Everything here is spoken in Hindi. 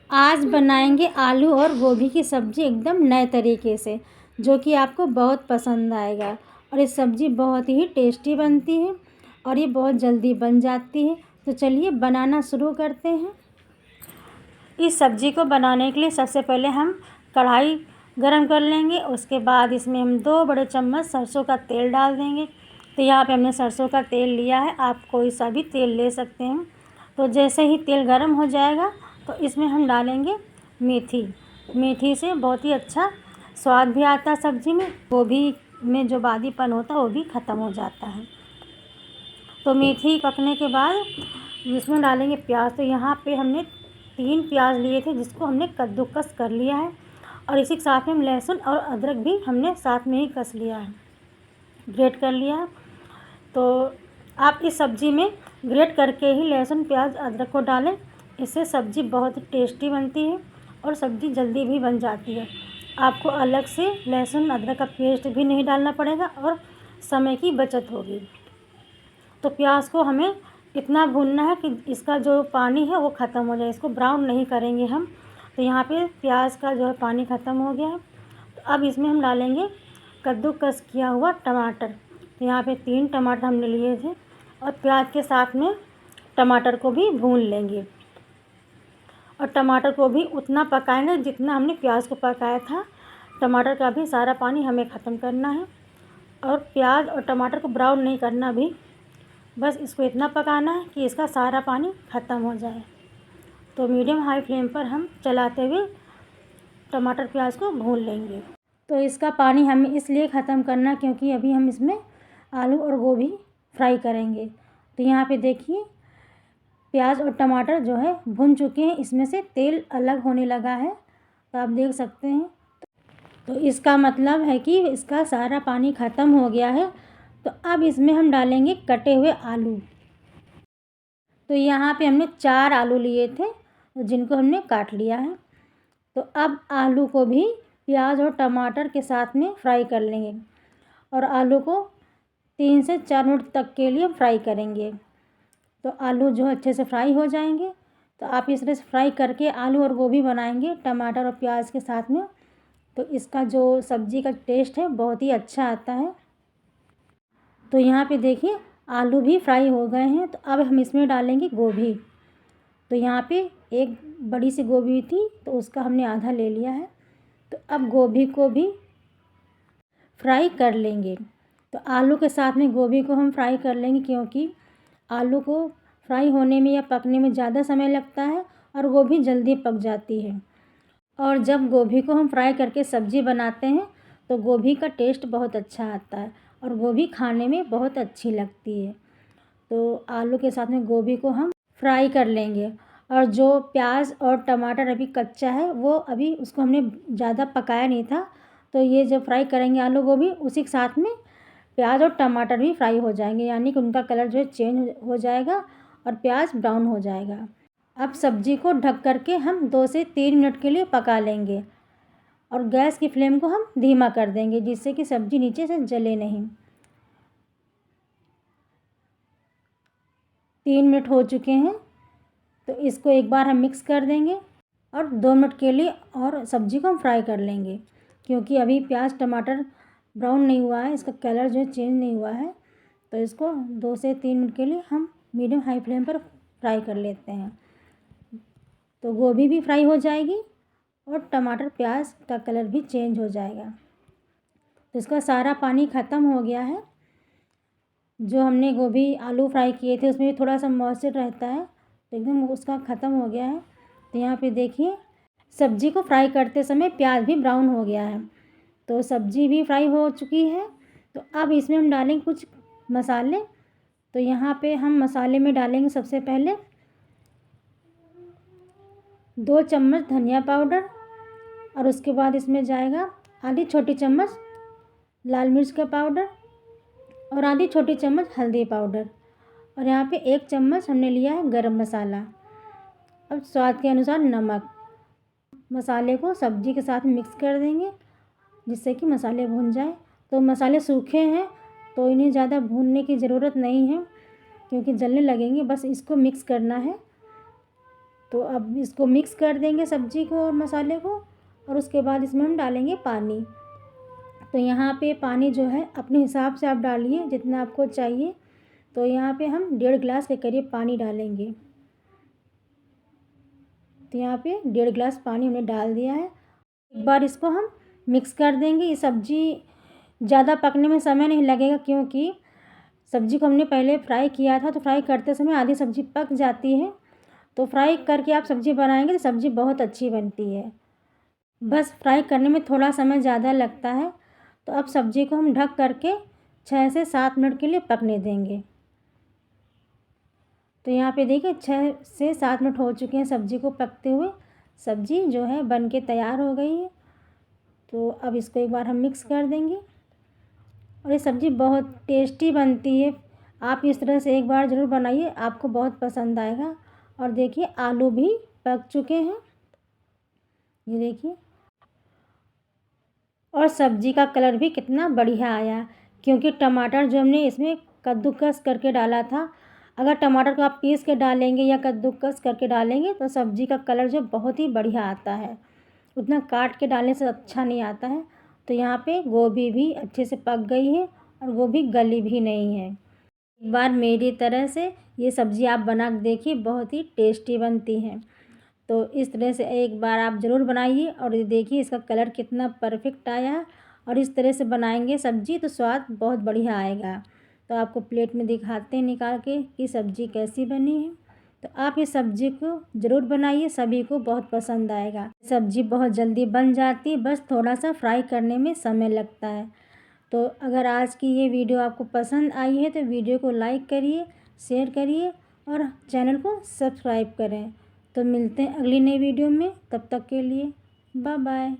आज बनाएंगे आलू और गोभी की सब्ज़ी एकदम नए तरीके से, जो कि आपको बहुत पसंद आएगा। और ये सब्ज़ी बहुत ही टेस्टी बनती है और ये बहुत जल्दी बन जाती है। तो चलिए बनाना शुरू करते हैं। इस सब्ज़ी को बनाने के लिए सबसे पहले हम कढ़ाई गरम कर लेंगे। उसके बाद इसमें हम 2 बड़े चम्मच सरसों का तेल डाल देंगे। तो यहाँ पे हमने सरसों का तेल लिया है, आप कोई सा भी तेल ले सकते हैं। तो जैसे ही तेल गरम हो जाएगा तो इसमें हम डालेंगे मेथी। मेथी से बहुत ही अच्छा स्वाद भी आता है सब्ज़ी में। गोभी में जो बादीपन होता है वो भी ख़त्म हो जाता है। तो मेथी पकने के बाद इसमें डालेंगे प्याज। तो यहाँ पे हमने 3 प्याज लिए थे, जिसको हमने कद्दूकस कर लिया है। और इसी के साथ में हम लहसुन और अदरक भी हमने साथ में ही कस लिया है, ग्रेट कर लिया है। तो आप इस सब्ज़ी में ग्रेट करके ही लहसुन प्याज अदरक को डालें। इससे सब्ज़ी बहुत टेस्टी बनती है और सब्ज़ी जल्दी भी बन जाती है। आपको अलग से लहसुन अदरक का पेस्ट भी नहीं डालना पड़ेगा और समय की बचत होगी। तो प्याज को हमें इतना भूनना है कि इसका जो पानी है वो ख़त्म हो जाए। इसको ब्राउन नहीं करेंगे हम। तो यहाँ पे प्याज का जो है पानी ख़त्म हो गया है। तो अब इसमें हम डालेंगे कद्दूकस किया हुआ टमाटर। तो यहाँ पे 3 टमाटर हमने लिए थे और प्याज के साथ में टमाटर को भी भून लेंगे। और टमाटर को भी उतना पकाएंगे जितना हमने प्याज को पकाया था। टमाटर का भी सारा पानी हमें ख़त्म करना है और प्याज और टमाटर को ब्राउन नहीं करना भी, बस इसको इतना पकाना है कि इसका सारा पानी ख़त्म हो जाए। तो मीडियम हाई फ्लेम पर हम चलाते हुए टमाटर प्याज को भून लेंगे। तो इसका पानी हमें इसलिए ख़त्म करना क्योंकि अभी हम इसमें आलू और गोभी फ्राई करेंगे। तो यहाँ पे देखिए प्याज और टमाटर जो है भुन चुके हैं, इसमें से तेल अलग होने लगा है। तो आप देख सकते हैं। तो इसका मतलब है कि इसका सारा पानी ख़त्म हो गया है। तो अब इसमें हम डालेंगे कटे हुए आलू। तो यहाँ पे हमने 4 आलू लिए थे, जिनको हमने काट लिया है। तो अब आलू को भी प्याज और टमाटर के साथ में फ्राई कर लेंगे और आलू को 3 से 4 मिनट तक के लिए फ्राई करेंगे। तो आलू जो अच्छे से फ्राई हो जाएंगे। तो आप इस तरह से फ्राई करके आलू और गोभी बनाएंगे टमाटर और प्याज के साथ में, तो इसका जो सब्ज़ी का टेस्ट है बहुत ही अच्छा आता है। तो यहाँ पे देखिए आलू भी फ्राई हो गए हैं। तो अब हम इसमें डालेंगे गोभी। तो यहाँ पे एक बड़ी सी गोभी थी, तो उसका हमने आधा ले लिया है। तो अब गोभी को भी फ्राई कर लेंगे। तो आलू के साथ में गोभी को हम फ्राई कर लेंगे, क्योंकि आलू को फ्राई होने में या पकने में ज़्यादा समय लगता है और गोभी जल्दी पक जाती है। और जब गोभी को हम फ्राई करके सब्ज़ी बनाते हैं तो गोभी का टेस्ट बहुत अच्छा आता है और गोभी खाने में बहुत अच्छी लगती है। तो आलू के साथ में गोभी को हम फ्राई कर लेंगे। और जो प्याज और टमाटर अभी कच्चा है वो अभी उसको हमने ज़्यादा पकाया नहीं था। तो ये जब फ्राई करेंगे आलू गोभी, उसी के साथ में प्याज और टमाटर भी फ्राई हो जाएंगे, यानी कि उनका कलर जो है चेंज हो जाएगा और प्याज ब्राउन हो जाएगा। अब सब्ज़ी को ढक करके हम 2 से 3 मिनट के लिए पका लेंगे और गैस की फ्लेम को हम धीमा कर देंगे, जिससे कि सब्ज़ी नीचे से जले नहीं। 3 मिनट हो चुके हैं। तो इसको एक बार हम मिक्स कर देंगे और 2 मिनट के लिए और सब्ज़ी को हम फ्राई कर लेंगे, क्योंकि अभी प्याज टमाटर ब्राउन नहीं हुआ है, इसका कलर जो है चेंज नहीं हुआ है। तो इसको 2 से 3 मिनट के लिए हम मीडियम हाई फ्लेम पर फ्राई कर लेते हैं। तो गोभी भी फ्राई हो जाएगी और टमाटर प्याज का कलर भी चेंज हो जाएगा। तो इसका सारा पानी ख़त्म हो गया है। जो हमने गोभी आलू फ्राई किए थे उसमें भी थोड़ा सा मॉइस्चर रहता है, तो एकदम उसका ख़त्म हो गया है। तो यहाँ पे देखिए सब्ज़ी को फ्राई करते समय प्याज भी ब्राउन हो गया है। तो सब्ज़ी भी फ्राई हो चुकी है। तो अब इसमें हम डालेंगे कुछ मसाले। तो यहाँ पे हम मसाले में डालेंगे सबसे पहले 2 चम्मच धनिया पाउडर और उसके बाद इसमें जाएगा आधी छोटी चम्मच लाल मिर्च का पाउडर और आधी छोटी चम्मच हल्दी पाउडर और यहाँ पे 1 चम्मच हमने लिया है गरम मसाला। अब स्वाद के अनुसार नमक। मसाले को सब्ज़ी के साथ मिक्स कर देंगे, जिससे कि मसाले भुन जाए। तो मसाले सूखे हैं तो इन्हें ज़्यादा भूनने की ज़रूरत नहीं है, क्योंकि जलने लगेंगे, बस इसको मिक्स करना है। तो अब इसको मिक्स कर देंगे सब्ज़ी को और मसाले को, और उसके बाद इसमें हम डालेंगे पानी। तो यहाँ पे पानी जो है अपने हिसाब से आप डालिए जितना आपको चाहिए। तो यहाँ पे हम 1.5 गिलास के करीब पानी डालेंगे। तो यहाँ पे 1.5 गिलास पानी हमने डाल दिया है। एक बार इसको हम मिक्स कर देंगे। ये सब्ज़ी ज़्यादा पकने में समय नहीं लगेगा, क्योंकि सब्ज़ी को हमने पहले फ्राई किया था, तो फ्राई करते समय आधी सब्ज़ी पक जाती है। तो फ्राई करके आप सब्ज़ी बनाएंगे तो सब्ज़ी बहुत अच्छी बनती है। बस फ्राई करने में थोड़ा समय ज़्यादा लगता है। तो अब सब्ज़ी को हम ढक करके 6 से 7 मिनट के लिए पकने देंगे। तो यहाँ पे देखिए 6 से 7 मिनट हो चुके हैं सब्ज़ी को पकते हुए। सब्ज़ी जो है बन के तैयार हो गई है। तो अब इसको एक बार हम मिक्स कर देंगे, और ये सब्ज़ी बहुत टेस्टी बनती है। आप इस तरह से एक बार ज़रूर बनाइए, आपको बहुत पसंद आएगा। और देखिए आलू भी पक चुके हैं, ये देखिए। और सब्ज़ी का कलर भी कितना बढ़िया आया, क्योंकि टमाटर जो हमने इसमें कद्दूकस करके डाला था। अगर टमाटर को आप पीस के डालेंगे या कद्दूकस करके डालेंगे तो सब्ज़ी का कलर जो बहुत ही बढ़िया आता है, उतना काट के डालने से अच्छा नहीं आता है। तो यहाँ पे गोभी भी अच्छे से पक गई है और गोभी गली भी नहीं है। एक बार मेरी तरह से ये सब्ज़ी आप बना के देखिए, बहुत ही टेस्टी बनती है। तो इस तरह से एक बार आप ज़रूर बनाइए, और ये देखिए इसका कलर कितना परफेक्ट आया है। और इस तरह से बनाएंगे सब्ज़ी तो स्वाद बहुत बढ़िया आएगा। तो आपको प्लेट में दिखाते हैं निकाल के कि सब्ज़ी कैसी बनी है। तो आप इस सब्ज़ी को ज़रूर बनाइए, सभी को बहुत पसंद आएगा। सब्ज़ी बहुत जल्दी बन जाती है, बस थोड़ा सा फ्राई करने में समय लगता है। तो अगर आज की ये वीडियो आपको पसंद आई है तो वीडियो को लाइक करिए, शेयर करिए और चैनल को सब्सक्राइब करें। तो मिलते हैं अगली नई वीडियो में, तब तक के लिए बाय बाय।